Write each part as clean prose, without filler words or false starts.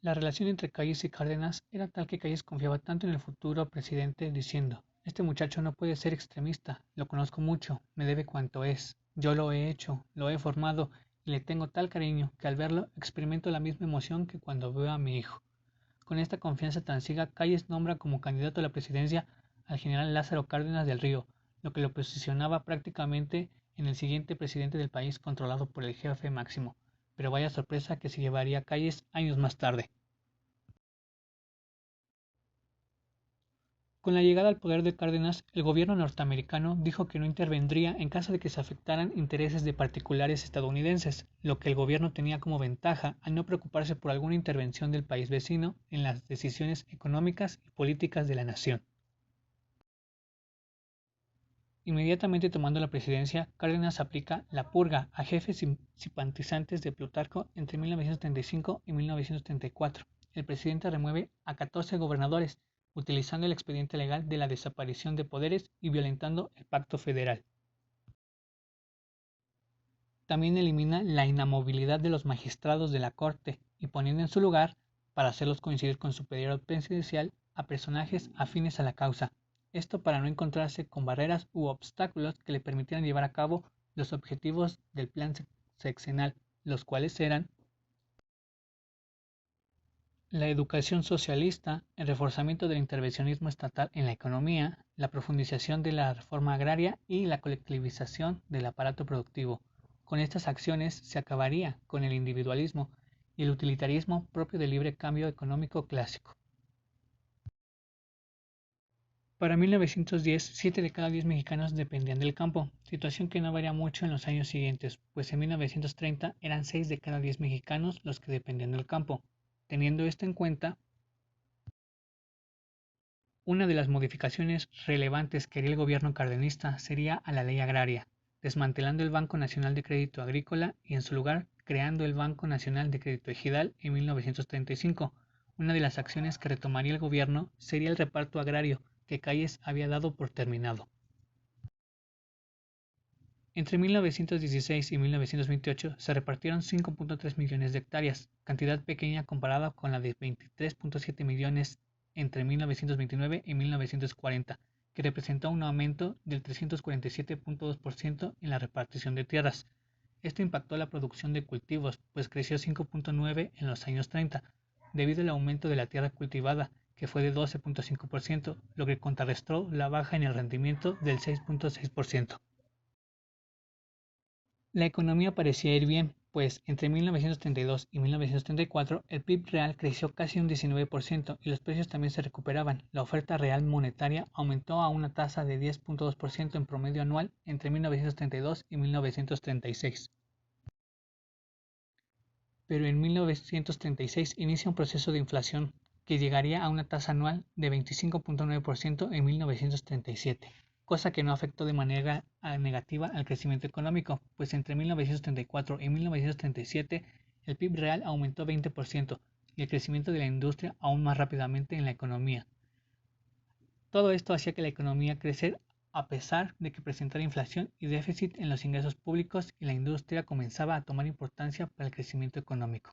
La relación entre Calles y Cárdenas era tal que Calles confiaba tanto en el futuro presidente diciendo: "Este muchacho no puede ser extremista, lo conozco mucho, me debe cuanto es, yo lo he hecho, lo he formado y le tengo tal cariño que al verlo experimento la misma emoción que cuando veo a mi hijo". Con esta confianza tan ciega, Calles nombra como candidato a la presidencia al general Lázaro Cárdenas del Río, lo que lo posicionaba prácticamente en el siguiente presidente del país controlado por el jefe máximo. Pero vaya sorpresa que se llevaría Calles años más tarde. Con la llegada al poder de Cárdenas, el gobierno norteamericano dijo que no intervendría en caso de que se afectaran intereses de particulares estadounidenses, lo que el gobierno tenía como ventaja al no preocuparse por alguna intervención del país vecino en las decisiones económicas y políticas de la nación. Inmediatamente tomando la presidencia, Cárdenas aplica la purga a jefes y simpatizantes de Plutarco entre 1935 y 1934. El presidente remueve a 14 gobernadores, utilizando el expediente legal de la desaparición de poderes y violentando el pacto federal. También elimina la inamovilidad de los magistrados de la Corte y poniendo en su lugar, para hacerlos coincidir con su periodo presidencial, a personajes afines a la causa. Esto para no encontrarse con barreras u obstáculos que le permitieran llevar a cabo los objetivos del plan sexenal, los cuales eran la educación socialista, el reforzamiento del intervencionismo estatal en la economía, la profundización de la reforma agraria y la colectivización del aparato productivo. Con estas acciones se acabaría con el individualismo y el utilitarismo propio del libre cambio económico clásico. Para 1910, 7 de cada 10 mexicanos dependían del campo, situación que no varía mucho en los años siguientes, pues en 1930 eran 6 de cada 10 mexicanos los que dependían del campo. Teniendo esto en cuenta, una de las modificaciones relevantes que haría el gobierno cardenista sería a la ley agraria, desmantelando el Banco Nacional de Crédito Agrícola y en su lugar creando el Banco Nacional de Crédito Ejidal en 1935. Una de las acciones que retomaría el gobierno sería el reparto agrario que Calles había dado por terminado. Entre 1916 y 1928 se repartieron 5.3 millones de hectáreas, cantidad pequeña comparada con la de 23.7 millones entre 1929 y 1940, que representó un aumento del 347.2% en la repartición de tierras. Esto impactó la producción de cultivos, pues creció 5.9 en los años 30, debido al aumento de la tierra cultivada, que fue de 12.5%, lo que contrarrestó la baja en el rendimiento del 6.6%. La economía parecía ir bien, pues entre 1932 y 1934 el PIB real creció casi un 19% y los precios también se recuperaban. La oferta real monetaria aumentó a una tasa de 10.2% en promedio anual entre 1932 y 1936. Pero en 1936 inicia un proceso de inflación que llegaría a una tasa anual de 25.9% en 1937, cosa que no afectó de manera negativa al crecimiento económico, pues entre 1934 y 1937 el PIB real aumentó 20% y el crecimiento de la industria aún más rápidamente en la economía. Todo esto hacía que la economía crecer a pesar de que presentara inflación y déficit en los ingresos públicos y la industria comenzaba a tomar importancia para el crecimiento económico.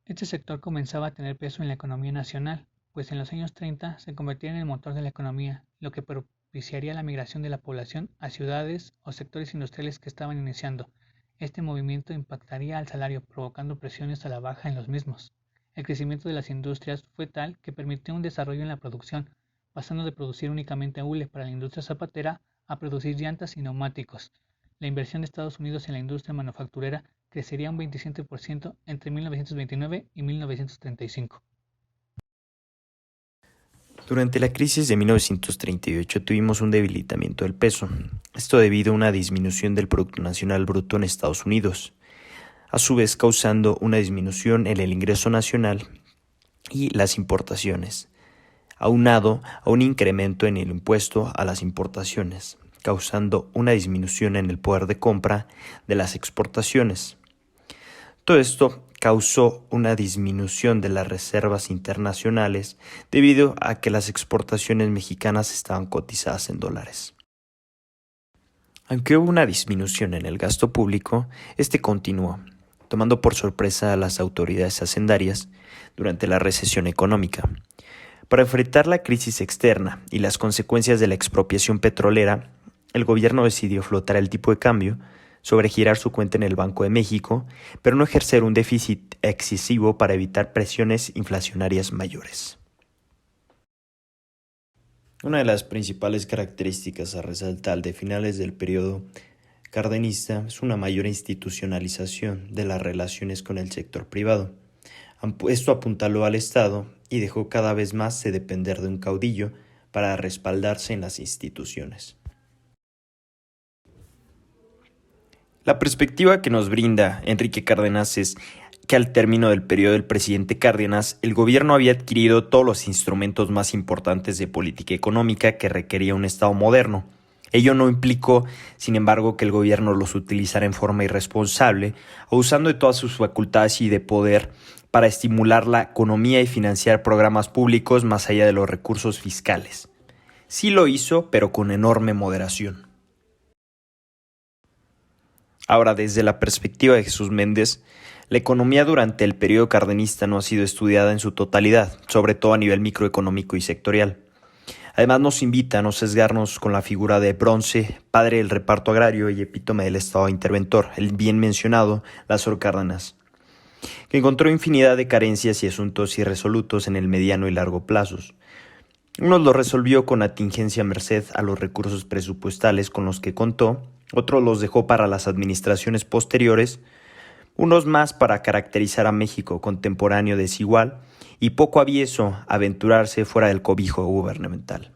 Este sector comenzaba a tener peso en la economía nacional, pues en los años 30 se convertía en el motor de la economía, lo que propiciaría la migración de la población a ciudades o sectores industriales que estaban iniciando. Este movimiento impactaría al salario, provocando presiones a la baja en los mismos. El crecimiento de las industrias fue tal que permitió un desarrollo en la producción, pasando de producir únicamente hule para la industria zapatera a producir llantas y neumáticos. La inversión de Estados Unidos en la industria manufacturera crecería un 27% entre 1929 y 1935. Durante la crisis de 1938 tuvimos un debilitamiento del peso, esto debido a una disminución del Producto Nacional Bruto en Estados Unidos, a su vez causando una disminución en el ingreso nacional y las importaciones, aunado a un incremento en el impuesto a las importaciones, causando una disminución en el poder de compra de las exportaciones. Todo esto causó una disminución de las reservas internacionales debido a que las exportaciones mexicanas estaban cotizadas en dólares. Aunque hubo una disminución en el gasto público, este continuó, tomando por sorpresa a las autoridades hacendarias durante la recesión económica. Para enfrentar la crisis externa y las consecuencias de la expropiación petrolera, el gobierno decidió flotar el tipo de cambio, sobregirar su cuenta en el Banco de México, pero no ejercer un déficit excesivo para evitar presiones inflacionarias mayores. Una de las principales características a resaltar de finales del periodo cardenista es una mayor institucionalización de las relaciones con el sector privado. Esto apuntaló al Estado y dejó cada vez más de depender de un caudillo para respaldarse en las instituciones. La perspectiva que nos brinda Enrique Cárdenas es que al término del periodo del presidente Cárdenas, el gobierno había adquirido todos los instrumentos más importantes de política económica que requería un Estado moderno. Ello no implicó, sin embargo, que el gobierno los utilizara en forma irresponsable o usando de todas sus facultades y de poder para estimular la economía y financiar programas públicos más allá de los recursos fiscales. Sí lo hizo, pero con enorme moderación. Ahora, desde la perspectiva de Jesús Méndez, la economía durante el periodo cardenista no ha sido estudiada en su totalidad, sobre todo a nivel microeconómico y sectorial. Además, nos invita a no sesgarnos con la figura de Bronce, padre del reparto agrario y epítome del Estado interventor, el bien mencionado Lázaro Cárdenas, que encontró infinidad de carencias y asuntos irresolutos en el mediano y largo plazos. Unos los resolvió con atingencia merced a los recursos presupuestales con los que contó, otros los dejó para las administraciones posteriores, unos más para caracterizar a México contemporáneo desigual y poco avieso a aventurarse fuera del cobijo gubernamental.